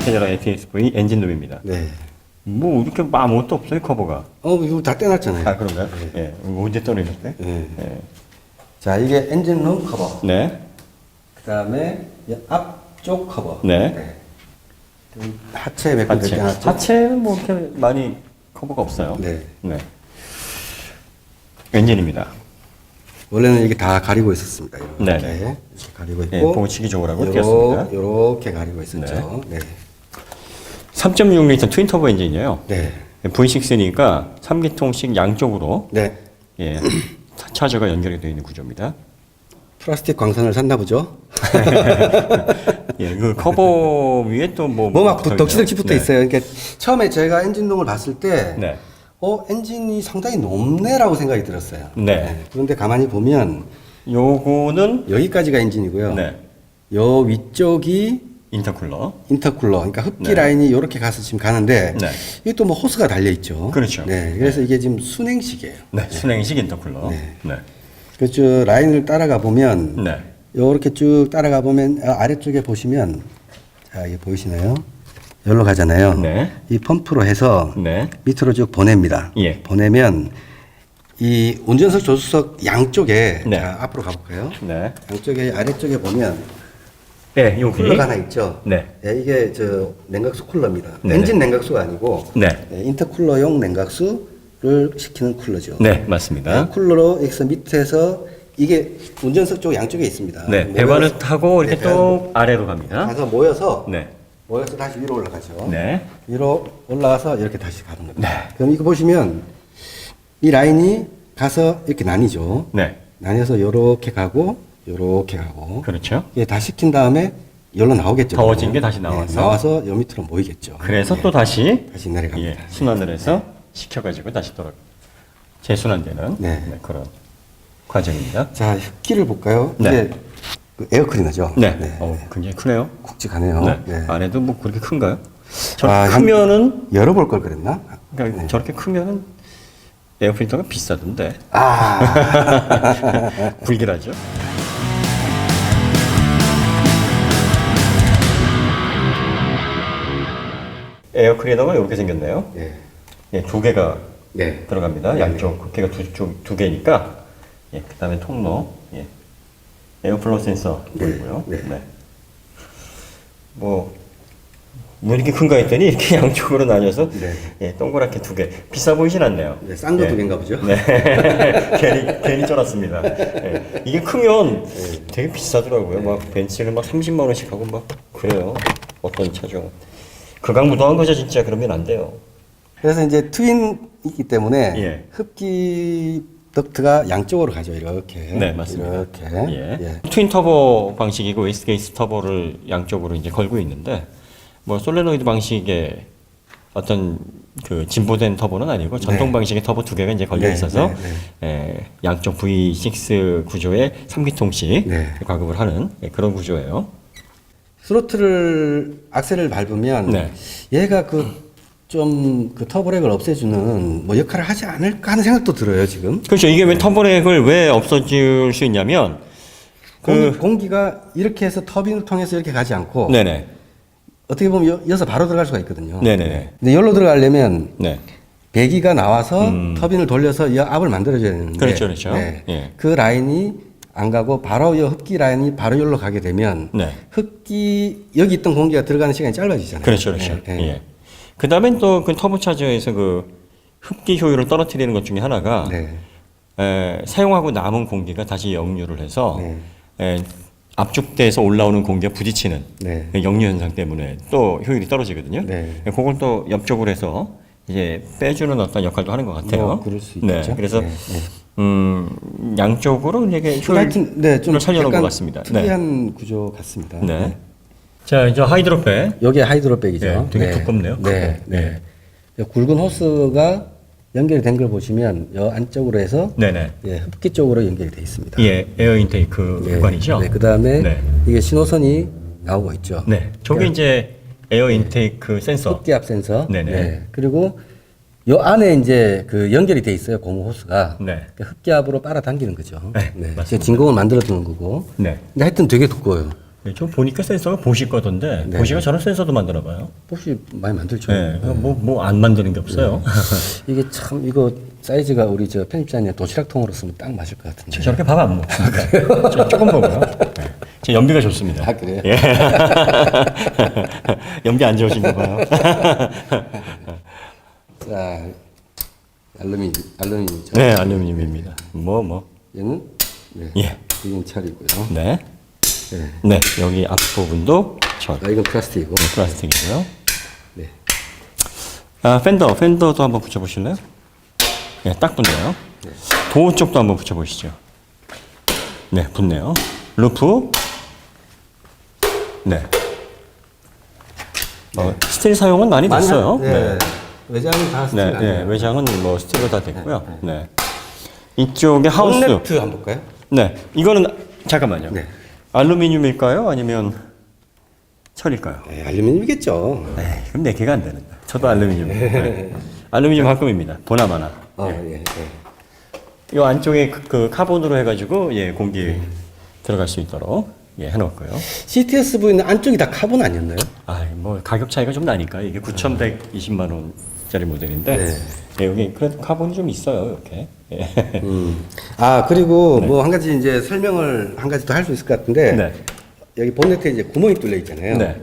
스캐니랑 ATS-V 엔진룸입니다. 네. 뭐 이렇게 아무것도 없어요, 커버가. 이거 다 떼놨잖아요. 아, 그런가요? 예. 이거 언제 떨어졌대? 네. 예. 자, 이게 엔진룸 커버. 네. 그 다음에 앞쪽 커버. 네. 하체 몇 개 떼놨죠? 하체는 뭐 이렇게 많이 커버가 없어요. 네. 네. 엔진입니다. 원래는 이게 다 가리고 있었습니다. 이렇게, 네. 이렇게 가리고 있고. 예, 보호치기 좋으라고 띄었습니다. 요렇게 가리고 있었죠. 네. 3.6L 트윈 터보 엔진이에요. 네. V6니까 3기통씩 양쪽으로 네. 예, 차저가 연결이 되어 있는 구조입니다. 플라스틱 광선을 샀나 보죠? 예, 그 커버 위에 또 막 덕지덕지 붙어 네. 있어요. 그러니까 처음에 제가 엔진룸을 봤을 때, 네. 엔진이 상당히 높네라고 생각이 들었어요. 네. 그런데 가만히 보면 요거는 여기까지가 엔진이고요. 네. 요 위쪽이 인터쿨러. 인터쿨러, 그러니까 흡기 네. 라인이 이렇게 가서 지금 가는데 네. 이게 또 뭐 호스가 달려 있죠. 그렇죠. 네, 그래서 이게 지금 순행식이에요. 네, 순행식 인터쿨러. 네. 네. 그쭉 라인을 따라가 보면 네. 요렇게 쭉 따라가 보면 아래쪽에 보시면 자 이게 보이시나요? 여기로 가잖아요. 네. 이 펌프로 해서 네. 밑으로 쭉 보냅니다. 예. 보내면 이 운전석 조수석 양쪽에 네. 자, 앞으로 가볼까요? 네. 양쪽에 아래쪽에 보면 네, 여기. 쿨러가 하나 있죠. 네. 이게 저 냉각수 쿨러입니다. 네네. 엔진 냉각수가 아니고 네. 인터쿨러용 냉각수를 시키는 쿨러죠. 네, 맞습니다. 쿨러로 여기서 밑에서 이게 운전석 쪽 양쪽에 있습니다. 네, 배관을 타고 이렇게 네, 또 아래로 갑니다. 가서 모여서 네. 다시 위로 올라가죠. 네. 위로 올라가서 이렇게 다시 가는 겁니다. 네. 그럼 이거 보시면 이 라인이 가서 이렇게 나뉘죠. 네. 나뉘어서 요렇게 가고 요렇게 가고 그렇죠. 이게 다 식힌 다음에 열로 나오겠죠. 더워진 게 다시 나와서. 네, 나와서 요 밑으로 모이겠죠. 그래서 네. 또 다시 다시 내려갑니다. 예, 순환을 해서 식혀가지고 다시 돌아 재순환되는 네. 네, 그런 과정입니다. 자, 흡기를 볼까요? 네. 이게 그 에어클리너죠. 네. 굉장히 크네요. 굵직하네요. 네. 네. 안에도 뭐 그렇게 큰가요? 저렇게 아, 크면은 열어볼 걸 그랬나? 그러니까 저렇게 크면은 에어필터가 비싸던데 아, 불길하죠. 에어클리너가 이렇게 생겼네요. 네. 예, 두 개가 네. 들어갑니다. 네. 양쪽 흡기가 두 개니까. 예, 그다음에 통로. 예. 에어플로 센서 보이고요. 네. 네. 뭐 이렇게 큰가 했더니 이렇게 양쪽으로 나뉘어서 네. 예, 동그랗게 두 개. 비싸 보이진 않네요. 네, 싼 거 예. 두 개인가 보죠. 네. 괜히 쫄았습니다. 예. 이게 크면 되게 비싸더라고요. 막 벤츠는 막 30만 원씩 하고 막 그래요. 어떤 차종. 극악무도한 거죠, 진짜. 그러면 안 돼요. 그래서 이제 트윈이기 때문에 예. 흡기 덕트가 양쪽으로 가죠. 이렇게. 네, 맞습니다. 이렇게. 예. 예. 트윈 터보 방식이고 웨스트게이트 터보를 양쪽으로 이제 걸고 있는데 뭐 솔레노이드 방식의 어떤 그 진보된 터보는 아니고 전통 네. 방식의 터보 두 개가 이제 걸려 네, 있어서 네, 양쪽 V6 구조에 3기통씩 네. 과급을 하는 그런 구조예요. 스로틀을 악셀을 밟으면 네. 얘가 좀 그 터보렉을 없애주는 뭐 역할을 하지 않을까 하는 생각도 들어요 지금. 그렇죠. 이게 왜 터보렉을 왜 없어질 수 있냐면 공기가 이렇게 해서 터빈을 통해서 이렇게 가지 않고 네네. 어떻게 보면 여기서 바로 들어갈 수가 있거든요. 네네네. 근데 여기로 들어가려면 네. 배기가 나와서 터빈을 돌려서 이 압을 만들어줘야 되는데 그렇죠, 그렇죠. 네. 예. 그 라인이 안 가고 바로 이 흡기 라인이 바로 여기로 가게 되면 네. 흡기 여기 있던 공기가 들어가는 시간이 짧아지잖아요. 그렇죠, 그렇죠. 네, 네. 예. 그 다음에 또 그 터보차저에서 그 흡기 효율을 떨어뜨리는 것 중에 하나가 네. 사용하고 남은 공기가 다시 역류를 해서 네. 압축돼서 올라오는 공기가 부딪히는 네. 역류 현상 때문에 또 효율이 떨어지거든요. 네. 그걸 또 옆쪽으로 해서 이제 빼주는 어떤 역할도 하는 것 같아요. 뭐 그럴 수 네. 있겠죠. 그래서 네, 양쪽으로 이게 하여튼 네, 좀 효율을 살려놓은 것 약간 같습니다. 특이한 구조 같습니다. 네. 자, 이제 하이드로백. 여기 하이드로백이죠. 네, 되게 두껍네요. 네, 크고. 네. 굵은 호스가 연결이 된 걸 보시면 여 안쪽으로 해서 네네. 예, 흡기 쪽으로 연결이 돼 있습니다. 예, 에어 인테이크 네, 구간이죠. 네, 그 다음에 네. 이게 신호선이 나오고 있죠. 네, 저게 이제 에어 인테이크 센서. 흡기압 센서. 네네. 네. 그리고 요 안에 이제 그 연결이 돼 있어요. 고무 호스가. 네. 흡기압으로 빨아당기는 거죠. 네, 맞습니다. 진공을 만들어 주는 거고. 네. 근데 하여튼 되게 두꺼워요. 네, 저 보니까 센서가 보시 거던데 네. 보시가 저런 센서도 만들어 봐요. 혹시 많이 만들죠? 네, 뭐 안 만드는 게 없어요. 이게 참 이거 사이즈가 우리 저 편집자님 도시락통으로 쓰면 딱 맞을 것 같은데. 저렇게 밥 안 먹습니다. 저 조금 먹어요. 네. 제 연비가 좋습니다. 아, 그래요? 예. 연비 안 좋으신가 봐요. 자, 알루미늄이죠. 네, 알루미늄입니다. 얘는 네, 예. 이건 철이고요. 네. 네. 네, 여기 앞부분도 전 아, 이건 플라스틱이고. 플라스틱이고요. 네. 아, 팬더도 한번 붙여보실래요? 네, 딱 붙네요. 네. 도어 쪽도 한번 붙여보시죠. 네, 붙네요. 루프. 네. 스틸 사용은 많이 됐어요. 네. 외장은 다 스틸 네, 아니에요? 네, 외장은 뭐 스틸로 다 됐고요. 네. 이쪽에 하우스. 홈랩트 한번 볼까요? 네, 이거는 잠깐만요. 네. 알루미늄일까요? 아니면 철일까요? 네, 알루미늄이겠죠. 네, 그럼 4개가 안 되는데. 저도 알루미늄. 네. 알루미늄 합금입니다. 보나마나. 예. 이 안쪽에 그 카본으로 해가지고 예 공기 들어갈 수 있도록 예 해놓고요. CTS-V는 안쪽이 다 카본 아니었나요? 아, 뭐 가격 차이가 좀 나니까 이게 9,120만 원짜리 모델인데 네. 예, 여기 그래도 카본이 좀 있어요 이렇게. 예. 아, 그리고 뭐 한 가지 이제 설명을 한 가지 더 할 수 있을 것 같은데 네. 여기 본네트에 이제 구멍이 뚫려 있잖아요. 네.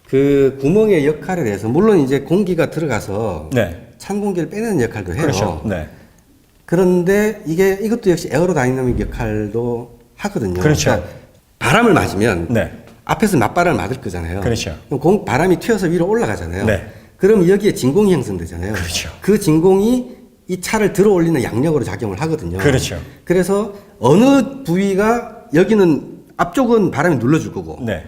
그 구멍의 역할에 대해서 물론 이제 공기가 들어가서 네. 찬 공기를 빼내는 역할도 해요. 그렇죠. 네. 그런데 이것도 역시 에어로다이나믹 역할도 하거든요. 그렇죠. 그러니까 바람을 맞으면 네. 앞에서 맞바람을 맞을 거잖아요. 그렇죠. 그럼 바람이 튀어서 위로 올라가잖아요. 네. 그럼 여기에 진공이 형성되잖아요. 그렇죠. 그 진공이 이 차를 들어 올리는 양력으로 작용을 하거든요. 그렇죠. 그래서 어느 부위가 여기는 앞쪽은 바람이 눌러줄 거고 네.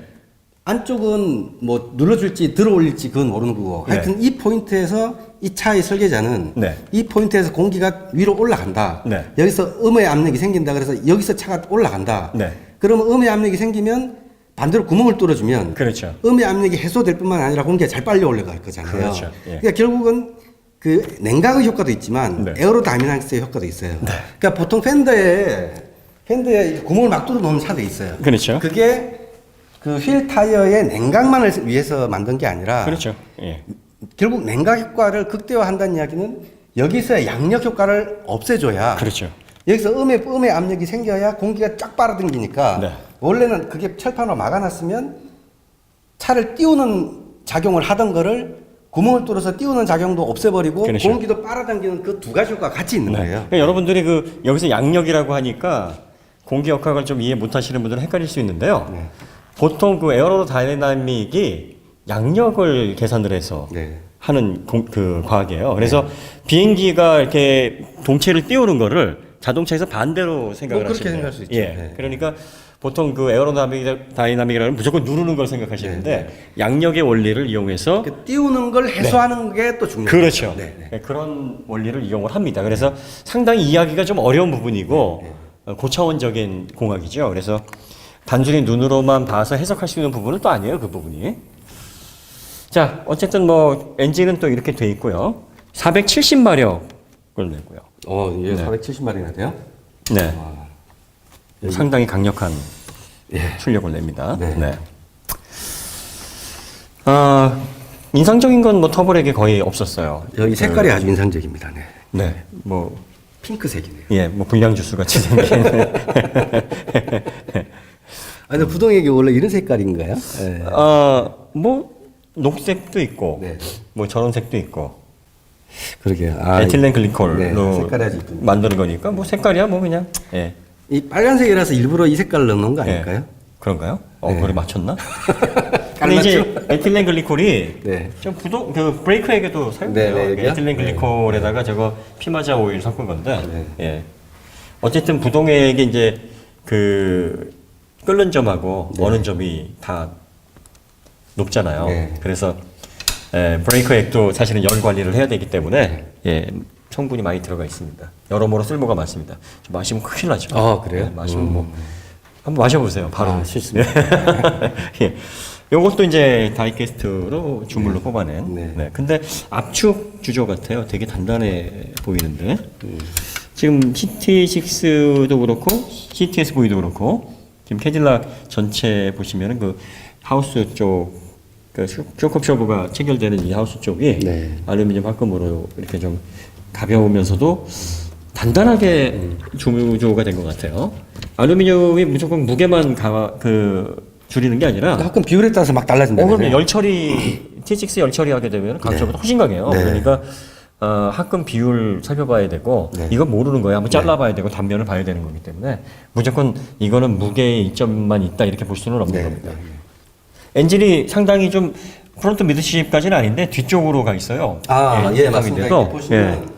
안쪽은 뭐 눌러줄지 들어 올릴지 그건 모르는 거고 네. 하여튼 이 포인트에서 이 차의 설계자는 네. 이 포인트에서 공기가 위로 올라간다. 네. 여기서 음의 압력이 생긴다. 그래서 여기서 차가 올라간다. 네. 그러면 음의 압력이 생기면 반대로 구멍을 뚫어주면 그렇죠. 음의 압력이 해소될 뿐만 아니라 공기가 잘 빨리 올라갈 거잖아요. 그렇죠. 예. 그러니까 결국은 그 냉각의 효과도 있지만 네. 에어로다이나믹스의 효과도 있어요. 그러니까 보통 팬더에 구멍을 막 뚫어 놓은 차도 있어요. 그렇죠. 그게 그 휠 타이어의 냉각만을 위해서 만든 게 아니라 그렇죠. 예. 결국 냉각 효과를 극대화한다는 이야기는 여기서의 양력 효과를 없애줘야 그렇죠. 여기서 음의 압력이 생겨야 공기가 쫙 빨아당기니까 네. 원래는 그게 철판으로 막아놨으면 차를 띄우는 작용을 하던 거를 구멍을 뚫어서 띄우는 작용도 없애버리고 그렇죠. 공기도 빨아당기는 그 두 가지 효과가 같이 있는 네. 거예요. 그러니까 여러분들이 그 여기서 양력이라고 하니까 공기 역학을 좀 이해 못하시는 분들은 헷갈릴 수 있는데요. 네. 보통 그 에어로다이나믹이 양력을 계산을 해서 네. 하는 그 과학이에요. 그래서 비행기가 이렇게 동체를 띄우는 거를 자동차에서 반대로 생각을 뭐 그렇게 하시면 생각할 수 있죠. 예. 네. 그러니까 보통 그 에어로다이나믹이라는 무조건 누르는 걸 생각하시는데 네, 양력의 원리를 이용해서 그 띄우는 걸 해소하는 게 또 중요해요. 그렇죠. 네, 네. 네, 그런 원리를 이용을 합니다. 그래서 상당히 이해하기가 좀 어려운 부분이고 고차원적인 공학이죠. 그래서 단순히 눈으로만 봐서 해석할 수 있는 부분은 또 아니에요. 그 부분이. 자, 어쨌든 뭐 엔진은 또 이렇게 돼 있고요. 470마력을 내고요. 이게 470마리나 돼요? 네. 여기. 상당히 강력한 예. 출력을 냅니다. 네. 네. 인상적인 건 뭐 터보렉이 거의 없었어요. 여기 색깔이 아주 인상적입니다. 네. 네. 뭐 핑크색이네요. 예, 뭐 불량 주스 같이 생긴. 아니, 부동액이 원래 이런 색깔인가요? 네. 뭐 녹색도 있고, 네. 뭐 저런 색도 있고, 그러게요. 에틸렌 글리콜로 네, 색깔이 아주 이쁘네요. 만드는 거니까 뭐 색깔이야 뭐 그냥. 예. 이 빨간색이라서 일부러 이 색깔을 넣는 거 아닐까요? 예. 그런가요? 네. 그걸 맞췄나? 근데 이제 에틸렌 글리콜이 네. 좀 그 브레이크에게도 사용돼요. 네, 네, 여기요? 에틸렌 글리콜에다가 저거 피마자 오일 섞은 건데, 네. 예. 어쨌든 부동액이 이제 그 끓는 점하고 네. 어는 점이 다 높잖아요. 네. 그래서 브레이크액도 사실은 열 관리를 해야 되기 때문에 예, 성분이 많이 들어가 있습니다. 여러모로 쓸모가 많습니다. 좀 마시면 큰일 나죠. 아, 그래요? 네, 마시면 뭐 한번 마셔보세요. 바로. 싫습니다. 예. 요것도 이제 다이캐스트로 주물로 뽑아낸. 네. 네. 근데 압축 주조 같아요. 되게 단단해 보이는데. 지금 CT6도 그렇고 CTS-V도 그렇고 지금 캐딜락 전체 보시면은 그 하우스 쪽, 그 쇼크 셔브가 체결되는 이 하우스 쪽이 네. 알루미늄 합금으로 이렇게 좀 가벼우면서도 단단하게 조무조가 된 것 같아요. 알루미늄이 무조건 무게만 줄이는 게 아니라 가끔 비율에 따라서 막 달라진다. 그럼 열 처리 T6 열 처리하게 되면 강철보다 훨씬 강해요. 네. 그러니까 합금 비율 살펴봐야 되고 네. 이건 모르는 거예요. 한번 잘라봐야 되고 단면을 봐야 되는 거기 때문에 무조건 이거는 무게의 이점만 있다 이렇게 볼 수는 없는 네. 겁니다. 엔진이 상당히 좀 프론트 미드십까지는 아닌데 뒤쪽으로 가 있어요. 예, 맞습니다. 구성인데도. 이렇게 보시면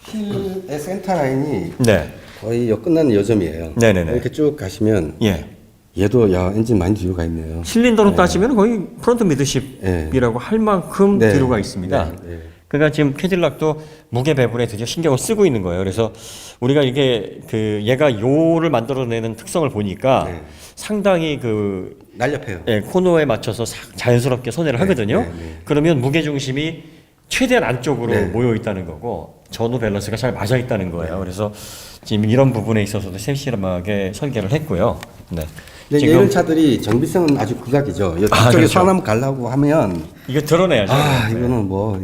휠의 센터 라인이 네. 거의 끝나는 요점이에요. 네네네. 이렇게 쭉 가시면 예. 얘도 야 엔진 많이 뒤로 가 있네요. 실린더로 따지면 거의 프론트 미드십이라고 할 만큼 네. 뒤로 가 있습니다. 네, 네. 그러니까 지금 캐딜락도 무게 배분에 드디어 신경을 쓰고 있는 거예요. 그래서 우리가 이게 얘가 요를 만들어내는 특성을 보니까 네. 상당히 날렵해요. 코너에 맞춰서 자연스럽게 손해를 하거든요. 네, 네. 그러면 무게 중심이 최대한 안쪽으로 네. 모여 있다는 거고 전후 밸런스가 잘 맞아 있다는 거예요. 그래서 지금 이런 부분에 있어서도 세심하게 설계를 했고요. 네. 근데 이런 차들이 정비성은 아주 극악이죠. 이쪽에 그렇죠. 손 한번 가려고 하면 이거 드러내야죠. 이거는 뭐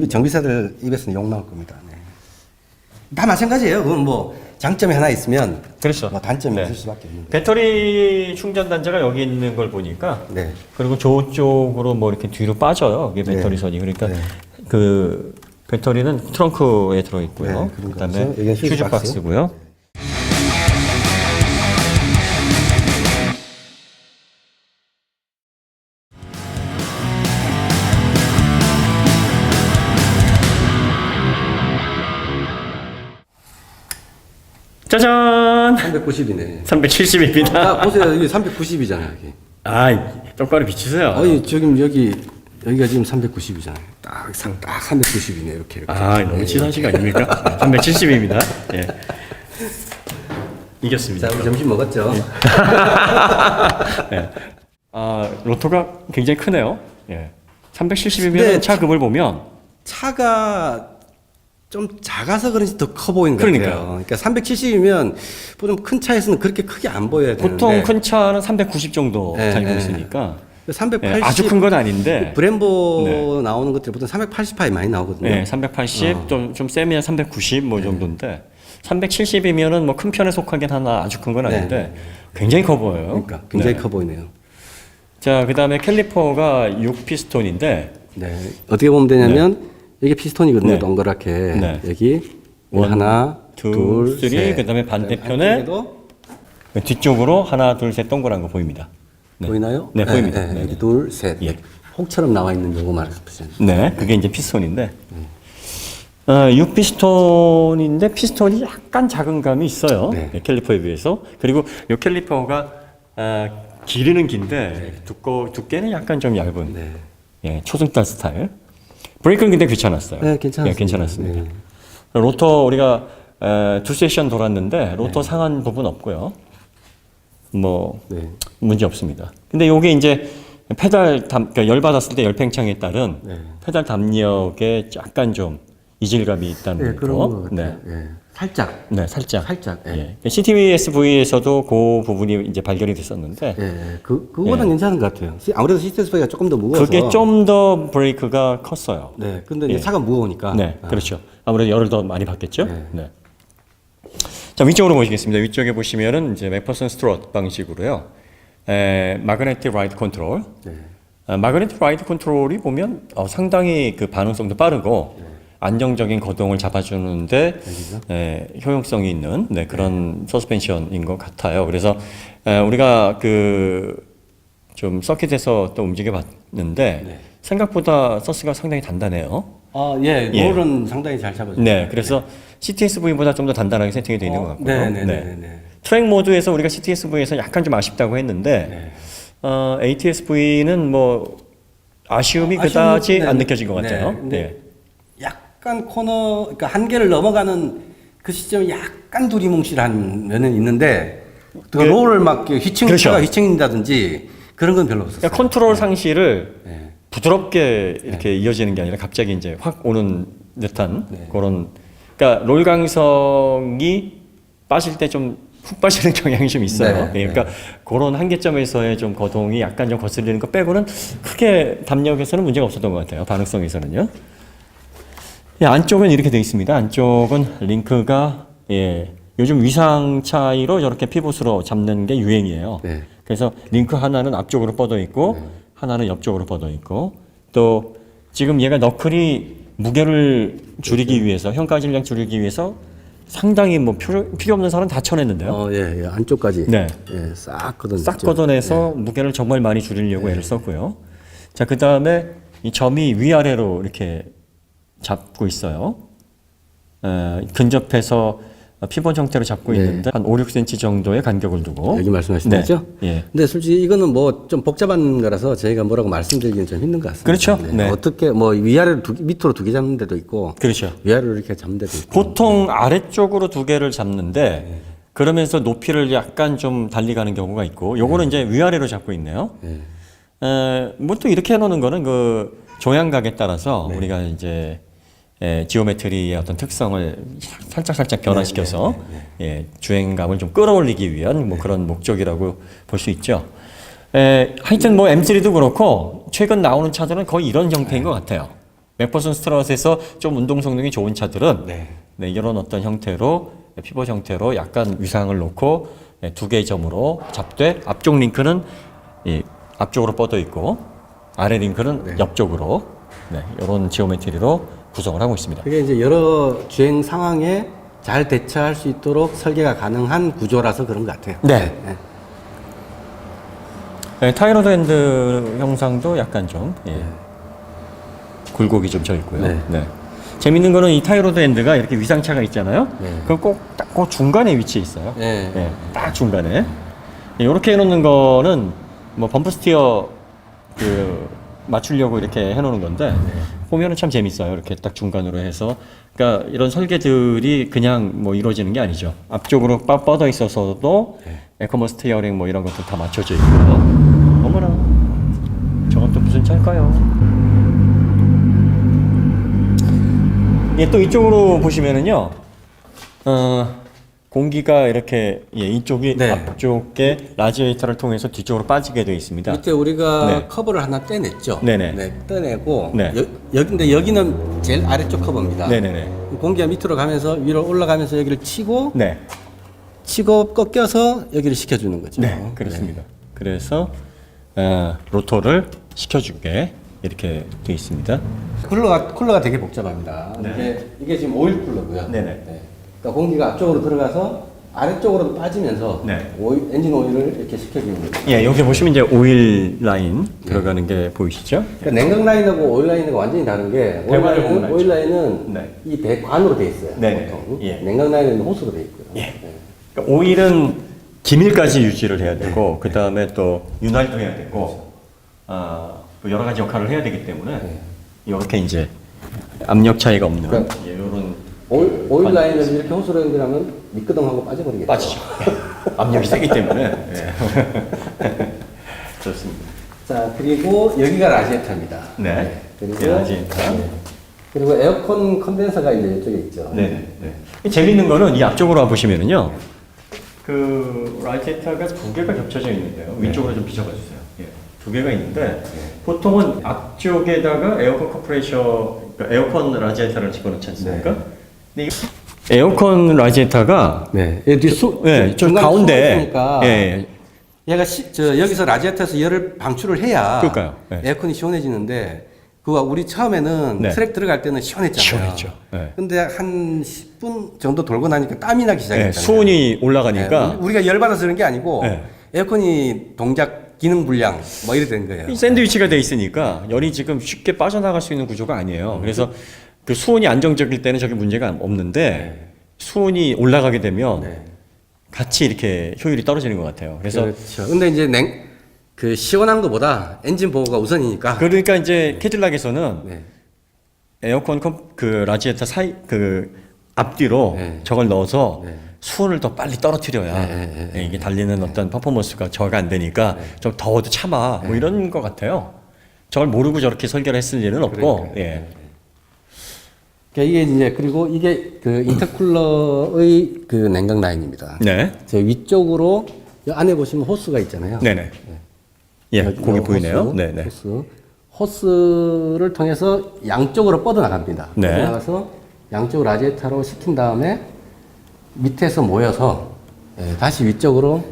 정비사들 입에서는 욕 나올 겁니다. 네. 다 마찬가지예요. 그건 뭐 장점이 하나 있으면 그렇죠. 뭐 단점이 네. 있을 수밖에 없는 거예요. 배터리 충전 단자가 여기 있는 걸 보니까 네. 그리고 저쪽으로 뭐 이렇게 뒤로 빠져요. 이게 배터리 네. 선이. 그러니까 네. 그 배터리는 트렁크에 들어 있고요. 네, 그런 그다음에 거죠. 이게 휴즈 박스고요. 짜잔! 390이네. 370입니다. 보세요. 이게 390이잖아요. 이게. 똑바로 비치세요. 지금 여기가 지금 390이잖아요. 딱 390이네. 이렇게. 너무 치사하신 거 아닙니까? 370입니다. 예. 이겼습니다. 자, 우리 점심 먹었죠? 예. 로토가 굉장히 크네요. 예. 370이면 네, 차급을 보면 차가 좀 작아서 그런지 더 커 보이는 것 그러니까요. 같아요. 그러니까 370이면 보통 큰 차에서는 그렇게 크게 안 보여야 되는데 보통 큰 차는 390 정도 네, 다니고 네. 있으니까 380 예, 아주 큰 건 아닌데 브렘보 나오는 것들이 보통 380파이 많이 나오거든요. 네, 380, 좀 세면 390 뭐 정도인데 370이면은 뭐 큰 편에 속하긴 하나 아주 큰 건 아닌데 굉장히 커 보여요. 그러니까 굉장히 네. 커 보이네요. 자, 그다음에 캘리퍼가 6피스톤인데 네. 어떻게 보면 되냐면 이게 피스톤이거든요. 네. 동그랗게 네. 여기 원, 하나, 둘, 셋. 쓰리, 그다음에 반대편에 한쪽에도 뒤쪽으로 하나, 둘, 셋 동그란 거 보입니다. 네. 보이나요? 네, 보입니다. 네, 여기 네. 둘, 셋. 예. 혹처럼 나와 있는 요거 말씀하시죠. 네, 그게 이제 피스톤인데 6피스톤인데 피스톤이 약간 작은 감이 있어요. 네. 네, 캘리퍼에 비해서. 그리고 이 캘리퍼가 길이는 긴데 두께는 약간 좀 얇은 네. 예, 초승달 스타일. 브레이크는 근데 괜찮았어요. 네, 괜찮았습니다. 예, 괜찮았습니다. 네. 로터 우리가 두 세션 돌았는데 로터 상한 부분 없고요. 뭐 네. 문제 없습니다. 근데 요게 이제 그러니까 열 받았을 때 열팽창에 따른 네. 페달 담력에 약간 좀 이질감이 있다는 네, 그런 거. 것 같아요. 예. 살짝. 네, 살짝. 살짝. 예. 예. CTSV에서도 그 부분이 이제 발견이 됐었는데 예. 그거보다 괜찮은 것 같아요. 아무래도 시스템스가 조금 더 무거워서. 그게 좀 더 브레이크가 컸어요. 네. 근데 이제 예. 차가 무거우니까. 네, 그렇죠. 아무래도 열을 더 많이 받겠죠. 네. 네. 자, 위쪽으로 보시겠습니다. 위쪽에 보시면은 이제 맥퍼슨 스트롯 방식으로요. 마그네틱 라이트 컨트롤. 마그네틱 라이트 컨트롤이 보면 상당히 그 반응성도 빠르고 안정적인 거동을 잡아주는데 효용성이 있는 그런 서스펜션인 것 같아요. 그래서 우리가 좀 서킷에서 또 움직여 봤는데 생각보다 서스가 상당히 단단해요. 예. 예. 롤은 상당히 잘 잡아줘요. 네, 그래서 CTSV보다 좀 더 단단하게 세팅이 되어 있는 것 같고요. 네. 트랙 모드에서 우리가 CTSV에서 약간 좀 아쉽다고 했는데 ATSV는 뭐 아쉬움이 그다지 안 느껴진 것 같아요. 네. 근데 약간 코너, 그러니까 한계를 넘어가는 그 시점에 약간 두리뭉실한 면은 있는데 롤을 막 휘청, 그렇죠. 차가 휘청인다든지 그런 건 별로 없었어요. 그러니까 컨트롤 상실을 네. 부드럽게 이렇게 이어지는 게 아니라 갑자기 이제 확 오는 듯한 그런, 그러니까 롤 강성이 빠질 때 좀 훅 빠지는 경향이 좀 있어요. 네, 그러니까 그런 한계점에서의 좀 거동이 약간 좀 거슬리는 거 빼고는 크게 담력에서는 문제가 없었던 것 같아요. 반응성에서는요. 예, 안쪽은 이렇게 되어 있습니다. 안쪽은 링크가 요즘 위상 차이로 저렇게 피봇으로 잡는 게 유행이에요. 네. 그래서 링크 하나는 앞쪽으로 뻗어 있고 하나는 옆쪽으로 뻗어 있고 또 지금 얘가 너클이 무게를 줄이기 위해서 현가 질량 줄이기 위해서 상당히 뭐 필요 없는 살은 다 쳐냈는데요. 예, 안쪽까지. 네. 예, 싹 걷어냈죠. 싹 걷어내서 무게를 정말 많이 줄이려고 애를 썼고요. 자, 그 다음에 이 점이 위아래로 이렇게 잡고 있어요. 근접해서 피본 형태로 잡고 있는데 한 5, 6cm 정도의 간격을 두고 여기 말씀하신 거죠? 예. 근데 솔직히 이거는 뭐 좀 복잡한 거라서 저희가 뭐라고 말씀드리기는 좀 힘든 것 같습니다. 그렇죠. 네. 어떻게 뭐 위아래로 밑으로 두 개 잡는 데도 있고 그렇죠. 위아래로 이렇게 잡는 데도 있고. 보통 아래쪽으로 두 개를 잡는데 그러면서 높이를 약간 좀 달리 가는 경우가 있고 요거는 이제 위아래로 잡고 있네요. 뭐 또 이렇게 해놓는 거는 그 조향각에 따라서 우리가 이제 지오메트리의 어떤 특성을 살짝 변화시켜서 주행감을 좀 끌어올리기 위한 뭐 그런 목적이라고 볼 수 있죠. 하여튼 뭐 M3도 그렇고 최근 나오는 차들은 거의 이런 형태인 것 같아요. 맥퍼슨 스트럿에서 좀 운동 성능이 좋은 차들은 이런 어떤 형태로 피벗 형태로 약간 위상을 놓고 두 개의 점으로 잡되 앞쪽 링크는 앞쪽으로 뻗어 있고 아래 링크는 옆쪽으로 이런 지오메트리로 구성을 하고 있습니다. 그게 이제 여러 주행 상황에 잘 대처할 수 있도록 설계가 가능한 구조라서 그런 것 같아요. 네. 타이로드 핸드 형상도 약간 좀 굴곡이 좀 져 있고요. 네. 재밌는 거는 이 타이로드 핸드가 이렇게 위상차가 있잖아요. 그럼 꼭 딱 그 중간에 위치해 있어요. 딱 중간에. 이렇게 해놓는 거는 뭐 범프 스티어 맞추려고 이렇게 해놓는 건데 보면은 참 재밌어요. 이렇게 딱 중간으로 해서 그러니까 이런 설계들이 그냥 뭐 이루어지는 게 아니죠. 앞쪽으로 뻗어 있어서도 에코머 스티어링 뭐 이런 것도 다 맞춰져 있고 어머나 저건 또 무슨 차일까요? 또 이쪽으로 보시면은요 공기가 이렇게 이쪽이 앞쪽에 라지에이터를 통해서 뒤쪽으로 빠지게 되어 있습니다. 이때 우리가 커버를 하나 떼냈죠. 떼내고 근데 여기는 제일 아래쪽 커버입니다. 공기가 밑으로 가면서 위로 올라가면서 여기를 치고 꺾여서 여기를 시켜주는 거죠. 그렇습니다. 그래서 로터를 시켜주게 이렇게 되어 있습니다. 쿨러가 되게 복잡합니다. 이게 지금 오일 쿨러고요. 그러니까 공기가 앞쪽으로 들어가서 아래쪽으로 빠지면서 엔진 오일을 이렇게 시켜주는 거죠. 여기 보시면 이제 오일 라인 들어가는 게 보이시죠? 그러니까 냉각 라인하고 오일 라인하고 완전히 다른 게 오일 라인은 이 배관으로 돼 있어요. 보통. 냉각 라인은 호스로 돼 있고요. 그러니까 오일은 기밀까지 유지를 해야 되고 그 다음에 또 윤활도 해야 되고 또 여러 가지 역할을 해야 되기 때문에 이렇게 이제 압력 차이가 없는 이런 오일 라인을 이렇게 호스로 연결하면 미끄덩하고 빠져버리겠죠. 빠지죠. 압력이 세기 때문에. 좋습니다. 자, 그리고 여기가 라지에터입니다. 그리고 라지에터. 그리고 에어컨 컨덴서가 이제 이쪽에 있죠. 재밌는 거는 이 앞쪽으로 와 보시면은요. 그 라지에터가 두 개가 겹쳐져 있는데요. 위쪽으로 좀 비춰봐 주세요. 두 개가 있는데 보통은 앞쪽에다가 에어컨 컴프레셔, 그러니까 에어컨 라지에터를 집어넣지 않습니까? 근데 에어컨 라지에터가 저 가운데 얘가 여기서 라지에터에서 열을 방출을 해야 그러니까요. 에어컨이 시원해지는데 그거 우리 처음에는 트랙 들어갈 때는 시원했잖아요. 시원했죠. 근데 한 10분 정도 돌고 나니까 땀이 나기 시작했잖아요. 수온이 올라가니까 우리가 열 받아서 그런 게 아니고 에어컨이 동작 기능 불량 뭐 이래 된 거예요. 샌드위치가 돼 있으니까 열이 지금 쉽게 빠져나갈 수 있는 구조가 아니에요. 그래서 그 수온이 안정적일 때는 저게 문제가 없는데 수온이 올라가게 되면 같이 이렇게 효율이 떨어지는 것 같아요. 그래서 그렇죠. 근데 이제 그 시원한 것보다 엔진 보호가 우선이니까. 그러니까 이제 캐딜락에서는 에어컨 그 라지에터 앞뒤로 저걸 넣어서 수온을 더 빨리 떨어뜨려야 이게 달리는 어떤 퍼포먼스가 저하가 안 되니까 좀 더워도 참아 뭐 이런 것 같아요. 저걸 모르고 저렇게 설계를 했을 일은 없고 이게 이제 그리고 이게 그 인터쿨러의 그 냉각 라인입니다. 네. 저 위쪽으로 이 안에 보시면 호스가 있잖아요. 네네. 예, 거기 보이네요. 호스, 네네. 호스를 통해서 양쪽으로 뻗어 나갑니다. 네. 뻗어 나가서 양쪽 라디에이터로 식힌 다음에 밑에서 모여서 다시 위쪽으로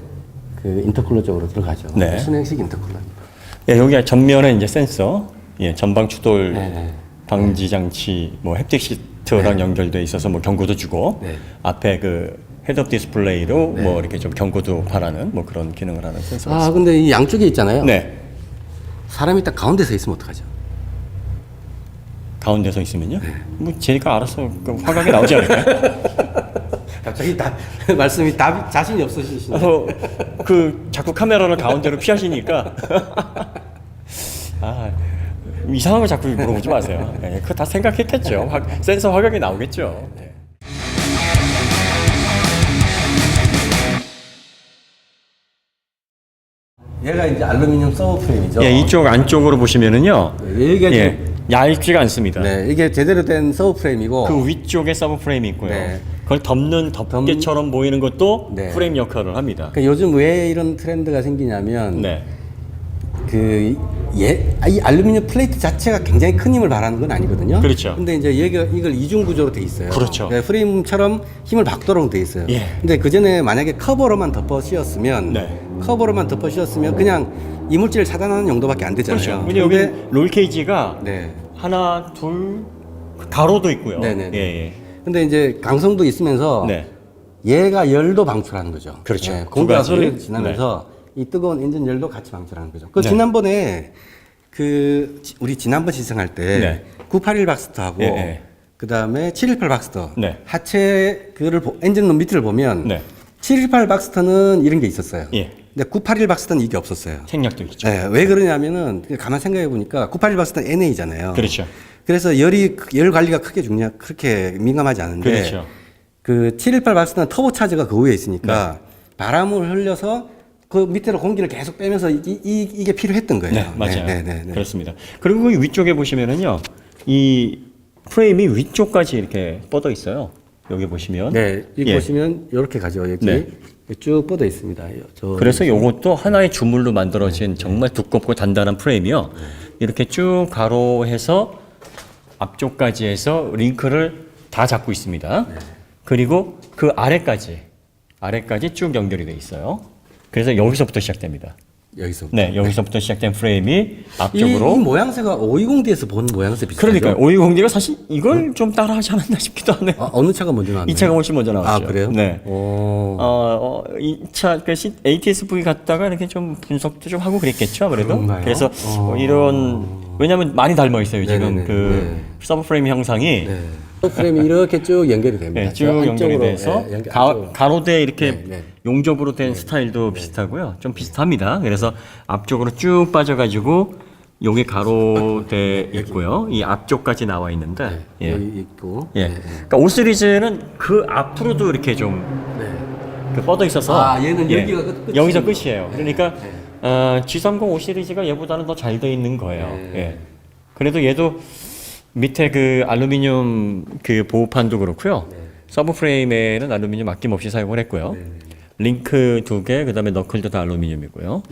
그 인터쿨러 쪽으로 들어가죠. 네. 순행식 인터쿨러입니다. 예, 여기 전면에 이제 센서, 예, 전방 추돌 방지 장치, 뭐 햅틱 시트랑 연결돼 있어서 뭐 경고도 주고, 네. 앞에 그 헤드업 디스플레이로 뭐 이렇게 좀 경고도 바라는 뭐 그런 기능을 하는 센서가 있습니다. 근데 이 양쪽에 있잖아요. 네. 사람이 딱 가운데 서 있으면 어떡하죠? 가운데서 있으면요? 뭐 제가 알아서 그 화각이 나오지 않을까요? 갑자기 말씀이 답이 자신이 없으시시네. 그 자꾸 카메라를 가운데로 피하시니까 이상한 거 자꾸 물어보지 마세요. 네, 그거 다 생각했겠죠. 센서 화각이 나오겠죠. 네. 얘가 이제 알루미늄 서브 프레임이죠. 예, 이쪽 안쪽으로 보시면은요. 이게 예, 얇지가 않습니다. 네, 이게 제대로 된 서브 프레임이고 그 위쪽에 서브 프레임이 있고요. 네. 그걸 덮는 덮개처럼 보이는 것도 네. 프레임 역할을 합니다. 그러니까 요즘 왜 이런 트렌드가 생기냐면 네. 이 알루미늄 플레이트 자체가 굉장히 큰 힘을 발하는 건 아니거든요. 그렇죠. 근데 이제 이걸 이중 구조로 돼 있어요. 그렇죠. 네, 프레임처럼 힘을 받도록 돼 있어요. 예. 근데 그 전에 만약에 커버로만 덮어 씌웠으면 네. 커버로만 덮어 씌웠으면 그냥 이물질을 차단하는 용도밖에 안 되잖아요. 그렇죠. 근데 여기 롤 케이지가 네. 하나, 둘, 가로도 있고요. 네네네. 예. 근데 이제 강성도 있으면서 네. 얘가 열도 방출하는 거죠. 그렇죠. 네, 두 공기가 가지. 서로 지나면서 이 뜨거운 엔진 열도 같이 방출하는 거죠. 그 네. 지난번에 우리 지난번 시승할 때 네. 981 박스터하고 예. 그다음에 718 박스터 네. 하체 엔진룸 밑을 보면 네. 718 박스터는 이런 게 있었어요. 예. 근데 981 박스터는 이게 없었어요. 생략도 있죠. 네, 왜 그러냐면은 가만 생각해 보니까 981 박스터는 NA잖아요. 그렇죠. 그래서 열 관리가 그렇게 민감하지 않은데 그렇죠. 그 718 박스는 터보 차저가 그 위에 있으니까 바람을 흘려서 그 밑으로 공기를 계속 빼면서 이게 필요했던 거예요. 네, 맞아요. 네. 그렇습니다. 그리고 이 위쪽에 보시면은요, 이 프레임이 위쪽까지 이렇게 뻗어 있어요. 여기 보시면. 네, 여기 예. 보시면 이렇게 가죠. 여기 네. 쭉 뻗어 있습니다. 그래서 요것도 하나의 주물로 만들어진 정말 두껍고 단단한 프레임이요. 이렇게 쭉 가로해서 앞쪽까지 해서 링크를 다 잡고 있습니다. 그리고 그 아래까지 쭉 연결이 돼 있어요. 그래서 여기서부터 시작됩니다. 여기서부터. 네, 여기서부터 시작된 프레임이 앞쪽으로. 이 모양새가 520D에서 본 모양새 비슷하죠? 그러니까요. 520D가 사실 이걸 좀 따라하지 않았나 싶기도 하네요. 어느 차가 먼저 나왔나요? 이 차가 훨씬 먼저 나왔죠. 아, 그래요? 네. 이 그 ATS-V 갔다가 이렇게 좀 분석도 좀 하고 그랬겠죠, 아무래도. 그런가요? 그래서 이런, 왜냐면 많이 닮아 있어요, 지금. 네네네. 그 서브프레임 형상이. 네. 프레임이 이렇게 쭉 연결이 됩니다. 네, 쭉 연결이 돼서 가로대 이렇게 네. 용접으로 된 스타일도 비슷하고요. 좀 비슷합니다. 그래서 앞쪽으로 쭉 빠져가지고 여기 가로대 있고요. 이 앞쪽까지 나와 있는데. 예. 여기 있고. 예. 그러니까 5 시리즈는 그 앞으로도 이렇게 좀 그 뻗어 있어서 얘는 예. 여기가 끝이 여기서 끝이에요. 그러니까 G30 5 시리즈가 얘보다는 더 잘 돼 있는 거예요. 예. 그래도 얘도 밑에 그 알루미늄 그 보호판도 그렇고요. 서브 프레임에는 알루미늄 아낌없이 사용을 했고요. 링크 2개, 그다음에 너클도 다 알루미늄이고요.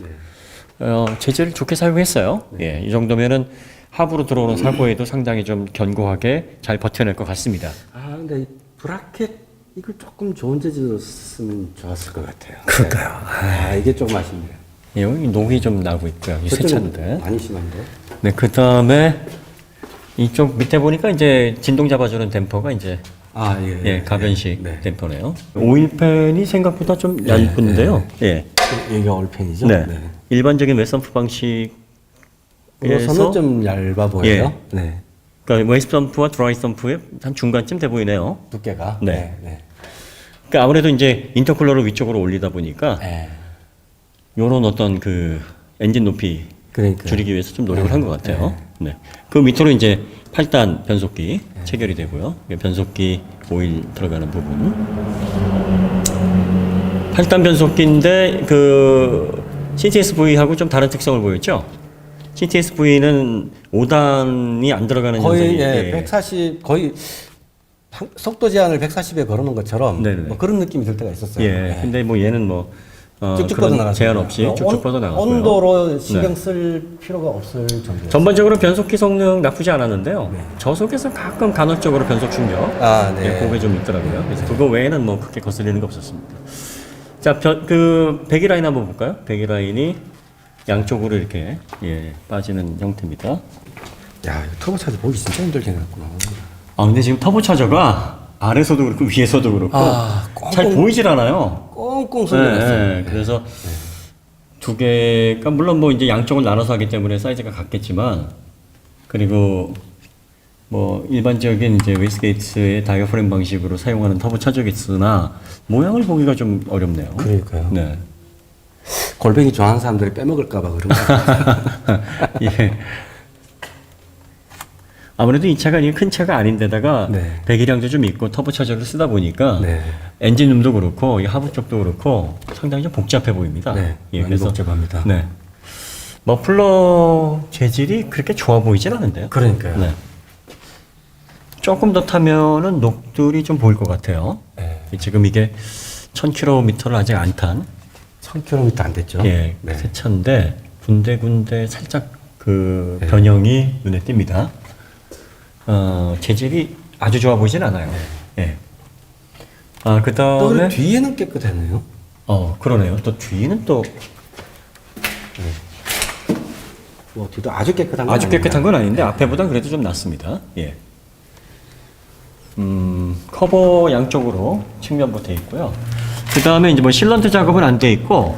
재질을 좋게 사용했어요. 예, 이 정도면은 하부로 들어오는 사고에도 상당히 좀 견고하게 잘 버텨낼 것 같습니다. 근데 이 브라켓 이걸 조금 좋은 재질로 쓰면 좋았을 것 같아요. 그럴까요? 이게 조금 아쉽네요. 예, 여기 녹이 좀 나고 있고요. 이 새 차인데. 많이 심한데. 네, 그다음에 이쪽 밑에 보니까 이제 진동 잡아주는 댐퍼가 이제 예, 가변식 댐퍼네요. 오일팬이 생각보다 좀 얇은데요. 예. 여기가 올펜이죠? 네. 일반적인 웨스턴프 방식에서 선은 좀 얇아 보여요. 예. 네. 그러니까 웨스턴프와 드라이 썬프의 한 중간쯤 돼 보이네요. 두께가. 네. 그러니까 아무래도 이제 인터쿨러를 위쪽으로 올리다 보니까 요런 어떤 그 엔진 높이 줄이기 위해서 좀 노력을 한 것 같아요. 네. 그 밑으로 이제 8단 변속기 체결이 되고요. 변속기 오일 들어가는 부분. 8단 변속기인데 그 CTS-V하고 좀 다른 특성을 보였죠. CTS-V는 5단이 안 들어가는 거의 현상이 140 거의 속도 제한을 140에 걸어놓은 것처럼 네네. 뭐 그런 느낌이 들 때가 있었어요. 예. 네. 근데 뭐 얘는 뭐 쭉쭉 그런 뻗어나가죠. 제한 없이 쭉쭉 뻗어나가고요. 온도로 신경 쓸 필요가 없을 정도. 전반적으로 변속기 성능 나쁘지 않았는데요. 저속에서 가끔 간헐적으로 변속 충격 그게 좀 있더라고요. 그래서 그거 외에는 뭐 크게 거슬리는 거 없었습니다. 자, 그 배기 라인 한번 볼까요? 배기 라인이 양쪽으로 이렇게 빠지는 형태입니다. 야, 터보차저 보기 진짜 힘들게 해놨구나. 아, 근데 지금 터보차저가 아래서도 그렇고 위에서도 그렇고 잘 보이질 않아요. 꽁꽁 쏠려놨어요. 그래서 두 개가 물론 뭐 이제 양쪽을 나눠서 하기 때문에 사이즈가 같겠지만 그리고 뭐 일반적인 이제 웨스트게이트의 다이어프램 방식으로 사용하는 터보차저겠으나 모양을 보기가 좀 어렵네요. 그러니까요. 네. 골뱅이 좋아하는 사람들이 빼먹을까봐 그런 거. 예. 아무래도 이 차가 큰 차가 아닌데다가 배기량도 좀 있고 터보차저를 쓰다 보니까 엔진룸도 그렇고 이 하부 쪽도 그렇고 상당히 좀 복잡해 보입니다. 네, 많이 복잡합니다. 네. 머플러 재질이 그렇게 좋아 보이진 않은데요. 그러니까요. 네. 조금 더 타면은 녹들이 좀 보일 것 같아요. 네. 지금 이게 1000km를 아직 안 탄 1000km 안 됐죠. 새 차인데 군데군데 살짝 그 변형이 눈에 띕니다. 재질이 아주 좋아 보이진 않아요. 그 다음에 뒤에는 깨끗하네요. 그러네요. 또 뒤는 또 뭐 뒤도 아주 깨끗한 건 아주 깨끗한 건 아닌데 앞에보다 그래도 좀 낫습니다. 커버 양쪽으로 측면부터 돼 있고요. 그 다음에 이제 뭐 실런트 작업은 안 돼 있고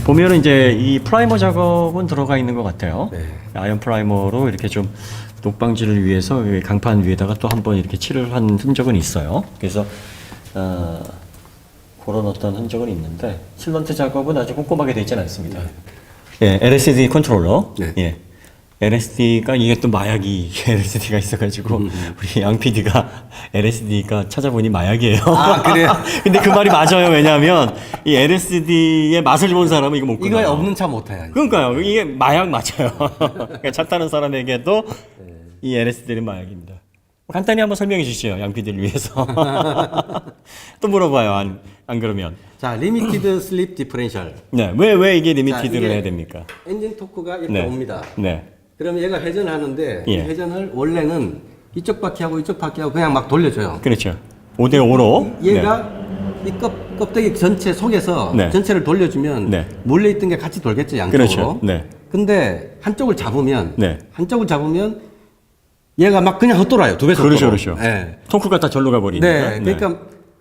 보면은 이제 이 프라이머 작업은 들어가 있는 것 같아요. 아연 프라이머로 이렇게 좀 녹방지를 위해서 강판 위에다가 또 한번 이렇게 칠을 한 흔적은 있어요. 그래서 그런 어떤 흔적은 있는데 실런트 작업은 아주 꼼꼼하게 되어 있지는 않습니다. LSD 컨트롤러. LSD가 이게 또 마약이 LSD가 있어가지고 우리 양 PD가 LSD가 찾아보니 마약이에요. 아, 그래요? 근데 그 말이 맞아요. 왜냐하면 이 LSD의 맛을 본 사람은 이거 못 끊어요. 이거에 없는 차 못 타요. 그러니까요. 이게 마약 맞아요. 그러니까 차 타는 사람에게도 이 LSD는 마약입니다. 간단히 한번 설명해 주시죠. 양 PD를 위해서. 또 물어봐요. 안 그러면. 자, 리미티드 슬립 디퍼렌셜. 왜 이게 리미티드를 해야 됩니까? 엔진 토크가 이렇게 옵니다. 그러면 얘가 회전을 하는데 이 회전을 원래는 이쪽 바퀴하고 이쪽 바퀴하고 그냥 막 돌려줘요. 그렇죠. 5대5로. 얘가 이 껍데기 전체 속에서 전체를 돌려주면 몰려 있던 게 같이 돌겠죠, 양쪽으로. 그렇죠. 근데 한쪽을 잡으면 얘가 막 그냥 헛돌아요. 두 배 속도로. 그렇죠. 토크가 다 절로 가버리니까.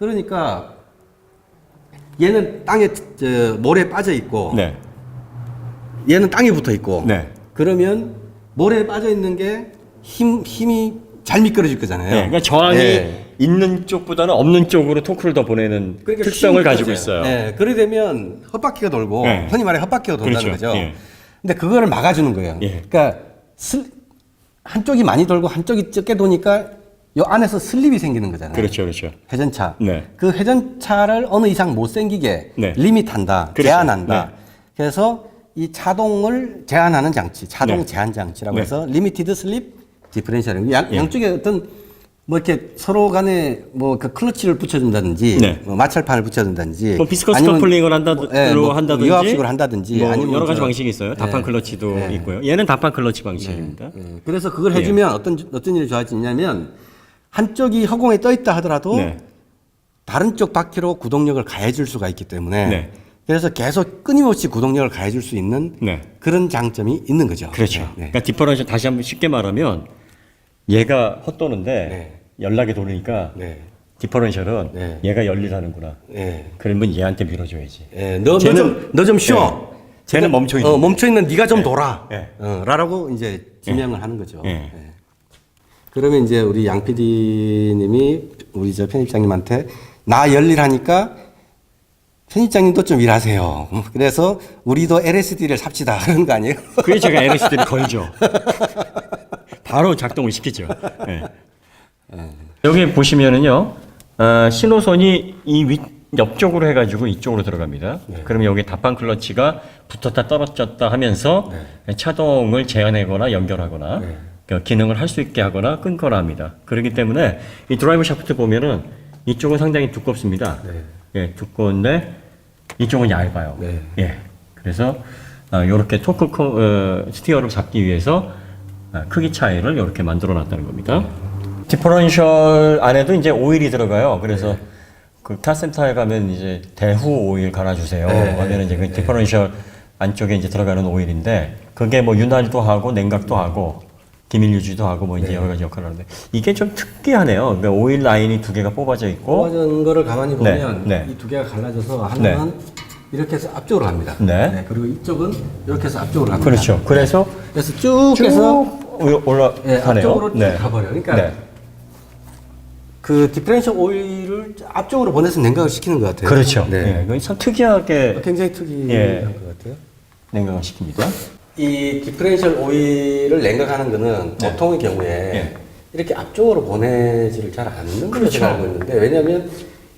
그러니까 얘는 땅에 모래에 빠져 있고 얘는 땅에 붙어 있고 그러면 모래에 빠져 있는 게 힘이 잘 미끄러질 거잖아요. 그러니까 저항이 있는 쪽보다는 없는 쪽으로 토크를 더 보내는 특성을 가지고 있어요. 그래 되면 헛바퀴가 돌고 흔히 말해 헛바퀴가 돈다는 거죠. 근데 그거를 막아주는 거예요. 그러니까 한쪽이 많이 돌고 한쪽이 적게 도니까 요 안에서 슬립이 생기는 거잖아요. 그렇죠. 회전차. 그 회전차를 어느 이상 못 생기게 리밋한다, 제한한다. 그래서 이 자동을 제한하는 장치, 자동 제한 장치라고 해서 리미티드 슬립 디퍼렌셜. 양쪽에 어떤 뭐 이렇게 서로 간에 뭐 그 클러치를 붙여준다든지, 뭐 마찰판을 붙여준다든지, 뭐 비스커스 커플링을 한다든지, 유압식으로 한다든지, 뭐 아니면 여러 가지 방식이 있어요. 다판 클러치도 있고요. 얘는 다판 클러치 방식입니다. 그래서 그걸 해주면 어떤 일이 좋아지냐면 한쪽이 허공에 떠 있다 하더라도 다른 쪽 바퀴로 구동력을 가해줄 수가 있기 때문에. 그래서 계속 끊임없이 구동력을 가해줄 수 있는 그런 장점이 있는 거죠. 그렇죠. 그러니까 디퍼런셜 다시 한번 쉽게 말하면 얘가 헛도는데 연락이 돌으니까 디퍼런셜은 얘가 열일하는구나. 그러면 얘한테 밀어줘야지. 너 좀 쉬어. 쟤는 멈춰 있는. 멈춰 있는 네가 좀 돌아. 라고 이제 지명을 하는 거죠. 그러면 이제 우리 양 PD님이 우리 저 편집장님한테 나 열일하니까 편집장님도 좀 일하세요. 그래서 우리도 LSD를 삽시다. 그런 거 아니에요? 그게 제가 LSD를 걸죠. 바로 작동을 시키죠. 여기 보시면은요, 신호선이 이 옆쪽으로 해가지고 이쪽으로 들어갑니다. 그러면 여기 다판 클러치가 붙었다 떨어졌다 하면서 차동을 제한하거나 연결하거나 기능을 할 수 있게 하거나 끊거나 합니다. 그렇기 때문에 이 드라이브 샤프트 보면은 이쪽은 상당히 두껍습니다. 예, 두꺼운데 이쪽은 얇아요. 예, 그래서 이렇게 토크 스티어를 잡기 위해서 크기 차이를 이렇게 만들어 놨다는 겁니다. 디퍼런셜 안에도 이제 오일이 들어가요. 그래서 그 카센터에 가면 이제 대후 오일 갈아주세요. 하면 이제 그 디퍼런셜 안쪽에 이제 들어가는 오일인데 그게 뭐 윤활도 하고 냉각도 하고 기밀 유지도 하고 뭐 이제 여러 가지 역할을 하는데 이게 좀 특이하네요. 그러니까 오일 라인이 두 개가 뽑아져 있고 뽑아진 거를 가만히 보면 이 두 개가 갈라져서 하나는 이렇게 해서 앞쪽으로 갑니다. 그리고 이쪽은 이렇게 해서 앞쪽으로 갑니다. 그렇죠. 그래서 쭉 해서 올라가네요. 앞쪽으로 쭉 가버려요. 그러니까 그 디퍼런셜 오일을 앞쪽으로 보내서 냉각을 시키는 것 같아요. 그렇죠. 그건 참 특이하게 굉장히 특이한 것 같아요. 냉각을 시킵니다. 이 디퍼런셜 오일을 냉각하는 거는 보통의 경우에 이렇게 앞쪽으로 보내지를 잘 않는 걸로 제가 알고 있는데 왜냐하면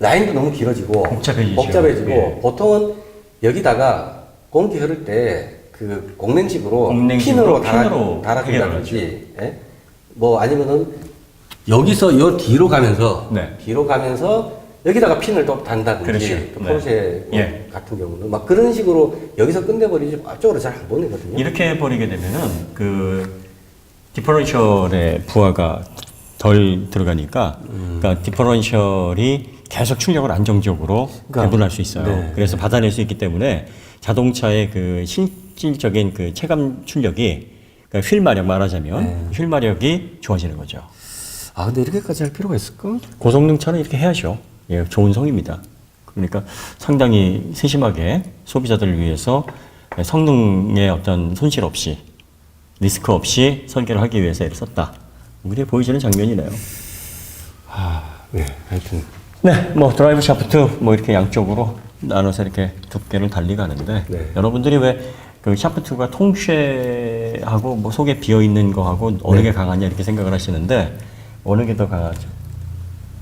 라인도 너무 길어지고 복잡해지고 보통은 여기다가 공기 흐를 때 그 공냉식으로 핀으로 달아준다든지 뭐 아니면은 여기서 요 뒤로 가면서 여기다가 핀을 또 단다든지 그 포르쉐 같은 경우는 막 그런 식으로 여기서 끝내버리지 앞쪽으로 잘 안 보내거든요. 이렇게 버리게 되면은 그 디퍼런셜의 부하가 덜 들어가니까 그러니까 디퍼런셜이 계속 출력을 안정적으로 배분할 수 있어요. 그래서 받아낼 수 있기 때문에 자동차의 그 실질적인 그 체감 출력이 그러니까 휠 마력 말하자면 휠 마력이 좋아지는 거죠. 아 근데 이렇게까지 할 필요가 있을까? 고성능차는 이렇게 해야죠. 예, 좋은 성입니다. 그러니까 상당히 세심하게 소비자들을 위해서 성능의 어떤 손실 없이 리스크 없이 설계를 하기 위해서 이렇게 썼다. 그게 보여지는 장면이네요. 하여튼 뭐 드라이브 샤프트 뭐 이렇게 양쪽으로 나눠서 이렇게 두께를 달리가는데 여러분들이 왜 그 샤프트가 통쉐하고 뭐 속에 비어 있는 거하고 어느 게 강하냐 이렇게 생각을 하시는데 어느 게 더 강하죠?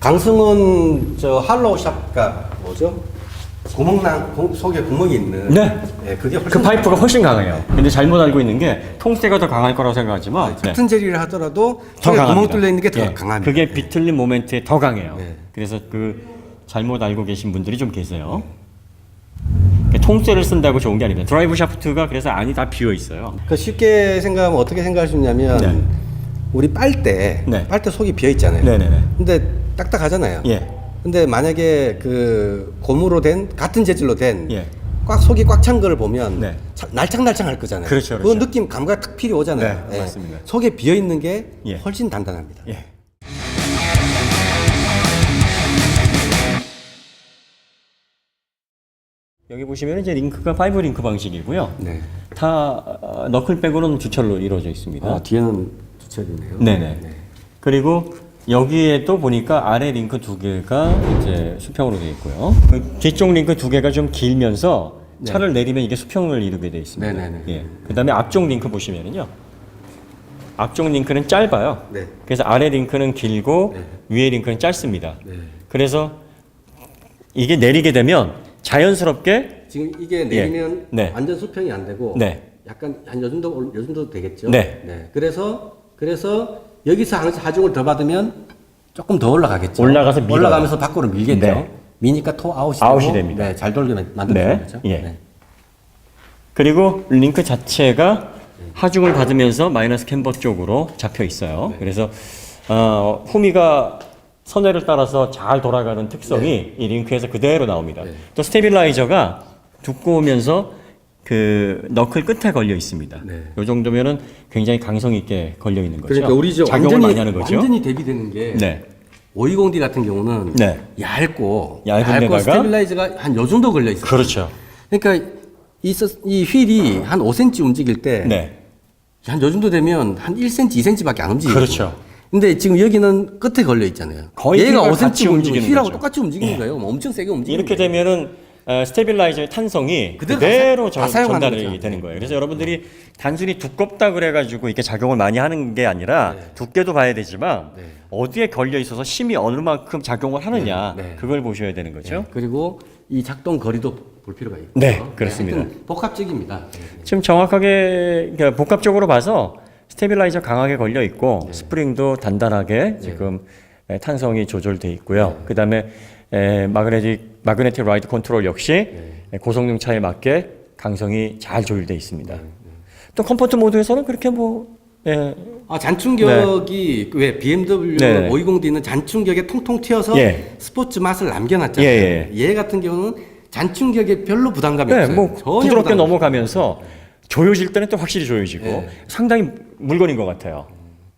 강승은 저 할로우 샤프트가 뭐죠? 속에 구멍이 있는 그게 훨씬 그 파이프가 훨씬 강해요. 근데 잘못 알고 있는 게 통세가 더 강할 거라고 생각하지만 같은 재질을 하더라도 더 속에 강합니다. 구멍 뚫려 있는 게 더 강합니다. 그게 비틀린 모멘트에 더 강해요. 그래서 그 잘못 알고 계신 분들이 좀 계세요. 통쇠를 쓴다고 좋은 게 아닙니다. 드라이브 샤프트가 그래서 안이 다 비어 있어요. 그 쉽게 생각하면 어떻게 생각할 수 있냐면 우리 빨대 속이 비어 있잖아요. 근데 딱딱하잖아요. 근데 만약에 그 고무로 된 같은 재질로 된 속이 꽉 찬 거를 보면 날창날창할 거잖아요. 그렇죠. 그 느낌 감각 탁 필이 오잖아요. 맞습니다. 속에 비어 있는 게 훨씬 단단합니다. 여기 보시면 이제 링크가 5 링크 방식이고요. 다 너클 빼고는 주철로 이루어져 있습니다. 뒤에는 주철이네요. 그리고 여기에도 보니까 아래 링크 두 개가 이제 수평으로 되어 있고요. 그 뒤쪽 링크 두 개가 좀 길면서 차를 내리면 이게 수평을 이루게 되어 있습니다. 그다음에 앞쪽 링크 보시면은요. 앞쪽 링크는 짧아요. 그래서 아래 링크는 길고 위에 링크는 짧습니다. 그래서 이게 내리게 되면 자연스럽게 지금 이게 내리면 완전 수평이 안 되고 약간 한 요 정도 되겠죠. 그래서 여기서 하중을 더 받으면 조금 더 올라가겠죠. 올라가면서 밖으로 밀겠죠. 미니까 아웃이 됩니다. 잘 돌게 만드는 거죠. 그리고 링크 자체가 하중을 받으면서 마이너스 캠버 쪽으로 잡혀 있어요. 그래서 후미가 선회를 따라서 잘 돌아가는 특성이 이 링크에서 그대로 나옵니다. 또 스테빌라이저가 두꺼우면서 그 너클 끝에 걸려 있습니다. 이 정도면은 굉장히 강성 있게 걸려 있는 거죠. 그러니까 우리 작용을 많이 하는 거죠. 완전히 대비되는 게 520D 같은 경우는 얇고 얇은데다가 스테빌라이저가 한 요 정도 걸려 있어요. 그렇죠. 그러니까 이 휠이 한 5cm 움직일 때 한 요 정도 되면 한 1cm, 2cm밖에 안 움직여요. 그렇죠. 근데 지금 여기는 끝에 걸려 있잖아요. 거의 얘가 같이 5cm 움직이는 휠하고 거죠. 똑같이 움직이는 거예요. 뭐 엄청 세게 움직이는 이렇게 거예요. 되면은 스테빌라이저의 탄성이 그대로 전달이 되는 거예요. 그래서 여러분들이 단순히 두껍다 그래가지고 이렇게 작용을 많이 하는 게 아니라 두께도 봐야 되지만 어디에 걸려 있어서 힘이 어느 만큼 작용을 하느냐 그걸 보셔야 되는 거죠. 그리고 이 작동 거리도 볼 필요가 있고. 그렇습니다. 복합적입니다. 지금 정확하게 그러니까 복합적으로 봐서 스테빌라이저 강하게 걸려 있고 스프링도 단단하게 지금 탄성이 조절돼 있고요. 그다음에 마그네틱 라이드 컨트롤 역시 고성능 차에 맞게 강성이 잘 조율돼 있습니다. 또 컴포트 모드에서는 그렇게 잔충격이 왜 BMW 520D는 잔충격에 통통 튀어서 스포츠 맛을 남겨놨잖아요. 얘 같은 경우는 잔충격에 별로 부담감이 없어요. 뭐 부드럽게 넘어가면서 조여질 때는 또 확실히 조여지고 상당히 물건인 것 같아요.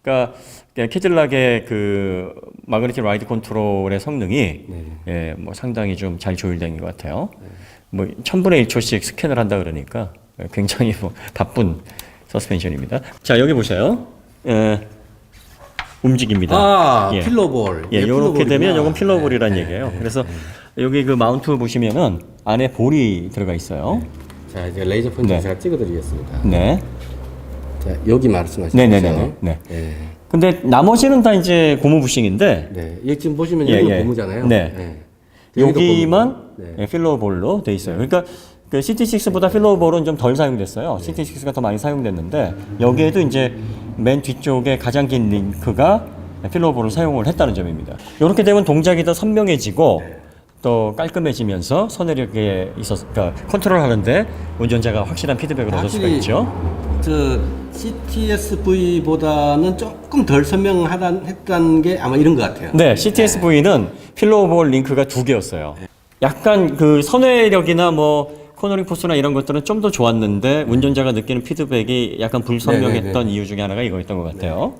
그러니까 캐딜락의 그 마그네틱 라이드 컨트롤의 성능이 뭐 상당히 좀 잘 조율된 것 같아요. 뭐 1000분의 1초씩 스캔을 한다 그러니까 굉장히 뭐 바쁜 서스펜션입니다. 자, 여기 보세요. 움직입니다. 필러볼. 이렇게 되면 이건 필러볼이란 얘기예요. 그래서 여기 그 마운트 보시면은 안에 볼이 들어가 있어요. 자, 이제 레이저 포인트 제가 찍어드리겠습니다. 네. 자, 여기 말씀하신 거죠. 네. 근데 나머지는 다 이제 고무 부싱인데, 여기 지금 보시면 여기는 고무잖아요. 여기만 필러볼로 돼 있어요. 그러니까 그 CT6보다 필러볼은 좀 덜 사용됐어요. CT6가 더 많이 사용됐는데 여기에도 이제 맨 뒤쪽에 가장 긴 링크가 필러볼을 사용을 했다는 점입니다. 이렇게 되면 동작이 더 선명해지고 또 깔끔해지면서 선회력에 있어서 그러니까 컨트롤하는데 운전자가 확실한 피드백을 얻을 수가 있죠. 저 CTS-V보다는 조금 덜 선명했다는 게 아마 이런 것 같아요. 네, CTS-V는 필러볼 링크가 2개였어요. 약간 그 선회력이나 뭐 코너링 포스나 이런 것들은 좀 더 좋았는데 운전자가 느끼는 피드백이 약간 불선명했던 이유 중에 하나가 이거였던 것 같아요.